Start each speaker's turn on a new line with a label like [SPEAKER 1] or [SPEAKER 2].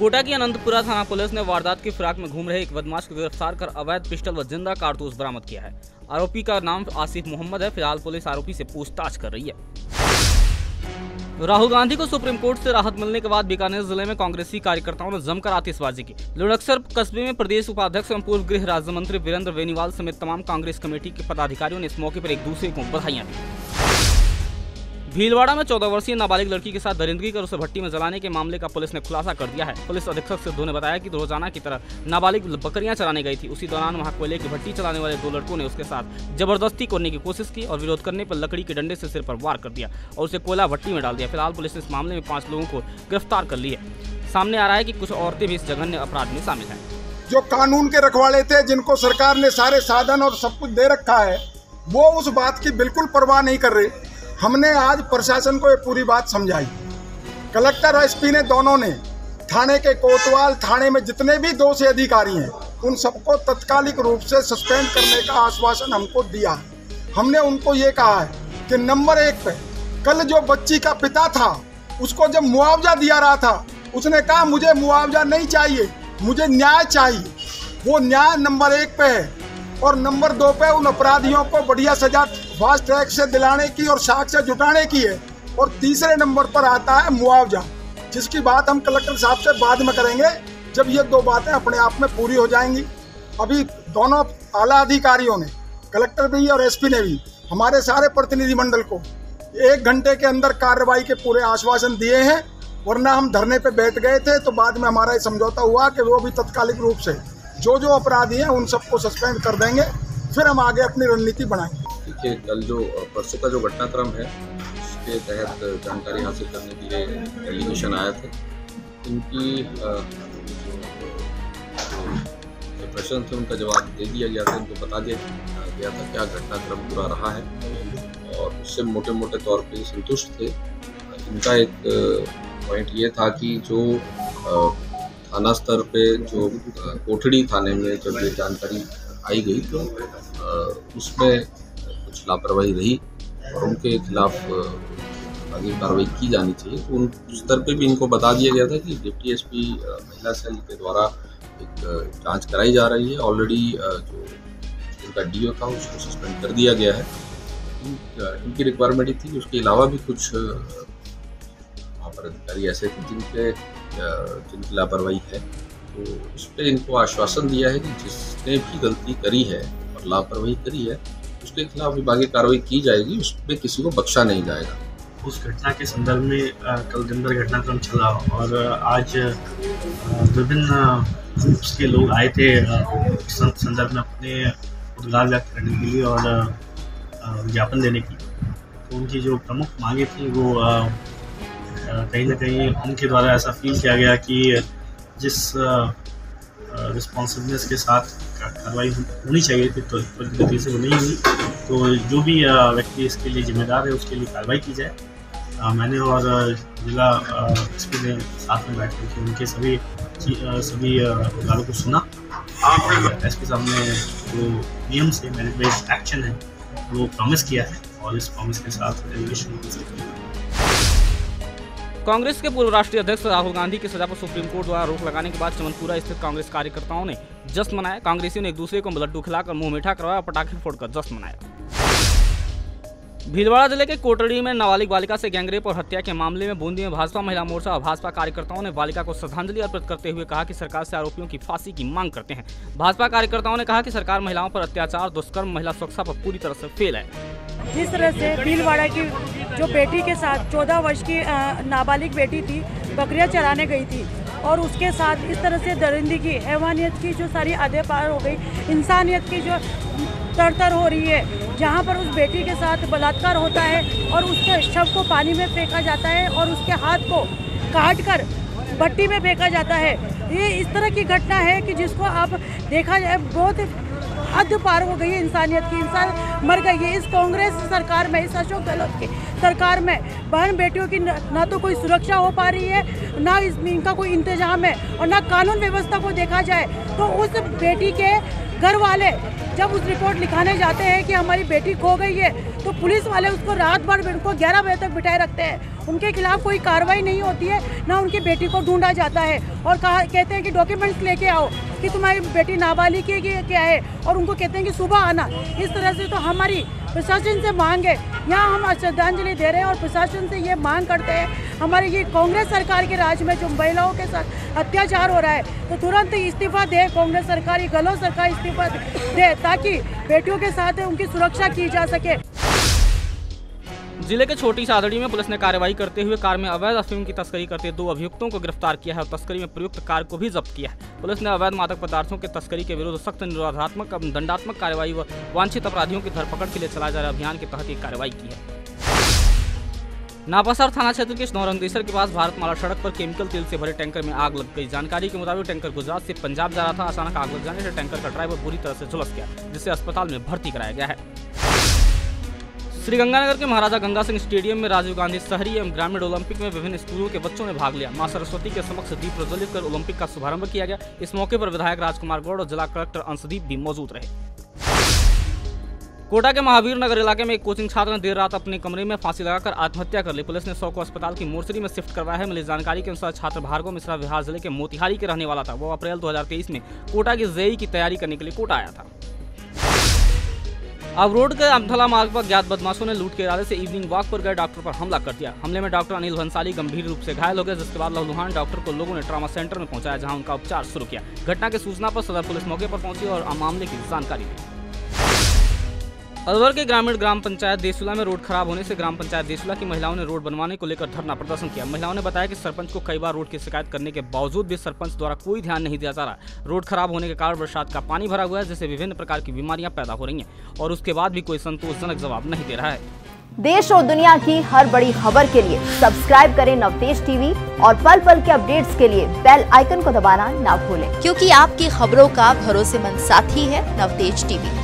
[SPEAKER 1] कोटा की अनंतपुरा थाना पुलिस ने वारदात की फिराक में घूम रहे एक बदमाश को गिरफ्तार कर अवैध पिस्टल व जिंदा कारतूस बरामद किया है। आरोपी का नाम आसिफ मोहम्मद है। फिलहाल पुलिस आरोपी से पूछताछ कर रही है। राहुल गांधी को सुप्रीम कोर्ट से राहत मिलने के बाद बीकानेर जिले में कांग्रेसी कार्यकर्ताओं ने जमकर आतिशबाजी की। लुणकसर कस्बे में प्रदेश उपाध्यक्ष एवं पूर्व गृह राज्य मंत्री वीरेंद्र बेनीवाल समेत तमाम कांग्रेस कमेटी के पदाधिकारियों ने इस मौके पर एक दूसरे को बधाइयां दी। भीलवाड़ा में 14 वर्षीय नाबालिग लड़की के साथ दरिंदगी कर उसे भट्टी में जलाने के मामले का पुलिस ने खुलासा कर दिया है। पुलिस अधीक्षक सिद्धू ने बताया कि रोजाना की तरह नाबालिग बकरियां चराने गई थी। उसी दौरान वहां कोयले की भट्टी चलाने वाले 2 लड़कों ने उसके साथ जबरदस्ती करने की कोशिश की और विरोध करने पर लकड़ी के डंडे से सिर पर वार कर दिया और उसे कोयला भट्टी में डाल दिया। फिलहाल पुलिस ने इस मामले में 5 लोगों को गिरफ्तार कर लिया है। सामने आ रहा है कि कुछ औरतें भी इस जघन्य अपराध में शामिल हैं।
[SPEAKER 2] जो कानून के रखवाले थे, जिनको सरकार ने सारे साधन और सब कुछ दे रखा है, वो उस बात की बिल्कुल परवाह नहीं कर रहे। हमने आज प्रशासन को ये पूरी बात समझाई। कलेक्टर और एसपी ने दोनों ने थाने के कोतवाल थाने में जितने भी दोषी अधिकारी हैं उन सबको तत्कालिक रूप से सस्पेंड करने का आश्वासन हमको दिया। हमने उनको ये कहा है कि नंबर 1 पे कल जो बच्ची का पिता था उसको जब मुआवजा दिया रहा था उसने कहा मुझे मुआवजा नहीं चाहिए, मुझे न्याय चाहिए। वो न्याय नंबर 1 पे है और नंबर 2 पे उन अपराधियों को बढ़िया सजा फास्ट ट्रैक से दिलाने की और साक्ष्य जुटाने की है। और तीसरे नंबर पर आता है मुआवजा, जिसकी बात हम कलेक्टर साहब से बाद में करेंगे जब ये 2 बातें अपने आप में पूरी हो जाएंगी। अभी दोनों आला अधिकारियों ने, कलेक्टर भी और एसपी ने भी, हमारे सारे प्रतिनिधिमंडल को 1 घंटे के अंदर कार्रवाई के पूरे आश्वासन दिए हैं। वरना हम धरने पे बैठ गए थे तो बाद में हमारा ये समझौता हुआ कि वो भी तत्कालिक रूप से जो अपराधी हैं उन सबको सस्पेंड कर देंगे, फिर हम आगे अपनी रणनीति बनाएंगे।
[SPEAKER 3] देखिए, कल जो परसों का जो घटनाक्रम है उसके तहत जानकारी हासिल करने के लिए एलिगेशन आया था। इनकी जो प्रश्न थे उनका जवाब दे दिया गया था, इनको बता दिया गया था क्या घटनाक्रम पूरा रहा है और उससे मोटे मोटे तौर पे संतुष्ट थे। इनका एक पॉइंट ये था कि जो थाना स्तर पे जो कोठड़ी थाने में जब ये जानकारी आई गई तो उसमें कुछ लापरवाही रही और उनके खिलाफ आगे कार्रवाई की जानी चाहिए। तो उन स्तर पे भी इनको बता दिया गया था कि डिप्टी एसपी महिला सेल के द्वारा एक जांच कराई जा रही है। ऑलरेडी जो इनका डीओ था उसको सस्पेंड कर दिया गया है। इनकी रिक्वायरमेंट ही थी। उसके अलावा भी कुछ वहाँ पर अधिकारी ऐसे थे जिनकी लापरवाही है, तो उस पर इनको आश्वासन दिया है कि जिसने भी गलती करी है और लापरवाही करी है उसके खिलाफ विभागीय कार्रवाई की जाएगी, उसमें किसी को बख्शा नहीं जाएगा।
[SPEAKER 4] उस घटना के संदर्भ में कल दिन भर घटनाक्रम चला और आज विभिन्न ग्रुप्स के लोग आए थे संदर्भ में अपने उद्गार व्यक्त करने के लिए और ज्ञापन देने की। तो उनकी जो प्रमुख मांगे थी वो कहीं ना कहीं उनके द्वारा ऐसा फील किया गया कि जिस रिस्पॉन्सिबनेस के साथ कार्रवाई होनी चाहिए थी तो गति से वो नहीं हुई। तो जो भी व्यक्ति इसके लिए जिम्मेदार है उसके लिए कार्रवाई की जाए। मैंने और जिला एसपी ने साथ में बैठ करके उनके सभी उद्गारों को सुना और एसपी साहब ने जो नियम से मैनेज बेस्ड एक्शन है वो प्रॉमिस किया है और इस प्रॉमिस के साथ एलिगेशन।
[SPEAKER 1] कांग्रेस के पूर्व राष्ट्रीय अध्यक्ष राहुल गांधी की सजा पर सुप्रीम कोर्ट द्वारा रोक लगाने के बाद चमनपुरा स्थित कांग्रेस कार्यकर्ताओं ने जश्न मनाया। कांग्रेसियों ने एक दूसरे को लड्डू खिलाकर मुंह मीठा करवाया और पटाखे फोड़कर जश्न मनाया। भीलवाड़ा जिले के कोटड़ी में नाबालिग बालिका से गैंगरेप और हत्या के मामले में बूंदी में भाजपा महिला मोर्चा और भाजपा कार्यकर्ताओं ने बालिका को श्रद्धांजलि अर्पित करते हुए कहा कि सरकार से आरोपियों की फांसी की मांग करते हैं। भाजपा कार्यकर्ताओं ने कहा कि सरकार महिलाओं पर अत्याचार, दुष्कर्म, महिला सुरक्षा पर पूरी तरह से फेल है।
[SPEAKER 5] जिस तरह से भीलवाड़ा की जो बेटी के साथ 14 वर्ष की नाबालिग बेटी थी, बकरियां चराने गई थी और उसके साथ इस तरह से दरिंदगी, हैवानियत की जो सारी हदें पार हो गई, इंसानियत की जो तर हो रही है, जहाँ पर उस बेटी के साथ बलात्कार होता है और उसके शव को पानी में फेंका जाता है और उसके हाथ को काट कर भट्टी में फेंका जाता है। ये इस तरह की घटना है कि जिसको आप देखा जाए बहुत हद पार हो गई है इंसानियत की। इंसान मर गई है इस कांग्रेस सरकार में, इस अशोक गहलोत की सरकार में। बहन बेटियों की ना तो कोई सुरक्षा हो पा रही है, ना इनका कोई इंतजाम है और ना कानून व्यवस्था को देखा जाए तो उस बेटी के घर वाले जब उस रिपोर्ट लिखाने जाते हैं कि हमारी बेटी खो गई है, तो पुलिस वाले उसको रात भर उनको 11 बजे तक बिठाए रखते हैं। उनके खिलाफ कोई कार्रवाई नहीं होती है, ना उनकी बेटी को ढूंढा जाता है और कहते हैं कि डॉक्यूमेंट्स लेके आओ कि तुम्हारी बेटी नाबालिग की क्या है, और उनको कहते हैं कि सुबह आना। इस तरह से तो हमारी प्रशासन से मांग है, यहाँ हम श्रद्धांजलि दे रहे हैं और प्रशासन से ये मांग करते हैं, हमारी ये कांग्रेस सरकार के राज में जो महिलाओं के साथ अत्याचार हो रहा है, तो तुरंत इस्तीफा दे कांग्रेस सरकार, ये गलत सरकार इस्तीफा दे, ताकि बेटियों के साथ उनकी सुरक्षा की जा सके।
[SPEAKER 1] जिले के छोटी सादड़ी में पुलिस ने कार्रवाई करते हुए कार में अवैध अफीम की तस्करी करते 2 अभियुक्तों को गिरफ्तार किया है और तस्करी में प्रयुक्त कार को भी जब्त किया है। पुलिस ने अवैध मादक पदार्थों के तस्करी के विरुद्ध सख्त निरोधात्मक दंडात्मक कार्रवाई व वांछित अपराधियों की धरपकड़ के लिए चलाए जा रहे अभियान के तहत ये कार्रवाई की है। नापासर थाना क्षेत्र के स्नौरंगदेसर के पास भारतमाला सड़क पर केमिकल तेल से भरे टैंकर में आग लग गई। जानकारी के मुताबिक टैंकर गुजरात से पंजाब जा रहा था। अचानक आग लग जाने से टैंकर का ड्राइवर बुरी तरह से झुलस गया, जिसे अस्पताल में भर्ती कराया गया है। श्रीगंगानगर के महाराजा गंगा सिंह स्टेडियम में राजीव गांधी शहरी एवं ग्रामीण ओलंपिक में विभिन्न स्कूलों के बच्चों ने भाग लिया। मां सरस्वती के समक्ष दीप प्रज्वलित कर ओलंपिक का शुभारंभ किया गया। इस मौके पर विधायक राजकुमार गौड़ और जिला कलेक्टर अंशदीप भी मौजूद रहे। कोटा के महावीर नगर इलाके में एक कोचिंग छात्र ने देर रात अपने कमरे में फांसी लगाकर आत्महत्या कर ली। पुलिस ने 100 को अस्पताल की मोर्चरी में शिफ्ट करवाया है। मिली जानकारी के अनुसार छात्र भार्गव मिश्रा बिहार जिले के मोतिहारी के रहने वाला था। वो अप्रैल 2023 में कोटा की जेईई की तैयारी करने के लिए कोटा आया था। अवरोड के अमथला मार्ग पर ज्ञात बदमाशों ने लूट के इरादे से इवनिंग वॉक पर गए डॉक्टर पर हमला कर दिया। हमले में डॉक्टर अनिल भंसाली गंभीर रूप से घायल हो गए, जिसके बाद लहूलुहान डॉक्टर को लोगों ने ट्रॉमा सेंटर में पहुंचाया, जहां उनका उपचार शुरू किया। घटना की सूचना पर सदर पुलिस मौके पर पहुंची और मामले की जानकारी दी। अलवर के ग्रामीण ग्राम पंचायत देसुला में रोड खराब होने से ग्राम पंचायत देसुला की महिलाओं ने रोड बनवाने को लेकर धरना प्रदर्शन किया। महिलाओं ने बताया कि सरपंच को कई बार रोड की शिकायत करने के बावजूद भी सरपंच द्वारा कोई ध्यान नहीं दिया जा रहा। रोड खराब होने के कारण बरसात का पानी भरा हुआ है, जिससे विभिन्न प्रकार की बीमारियां पैदा हो रही हैं और उसके बाद भी कोई संतोषजनक जवाब नहीं दे रहा है।
[SPEAKER 6] देश और दुनिया की हर बड़ी खबर के लिए सब्सक्राइब करें नवतेज टीवी और पल पल के अपडेट्स के लिए बेल आइकन को दबाना ना भूलें,
[SPEAKER 7] क्योंकि आपकी खबरों का भरोसेमंद साथी है नवतेज टीवी।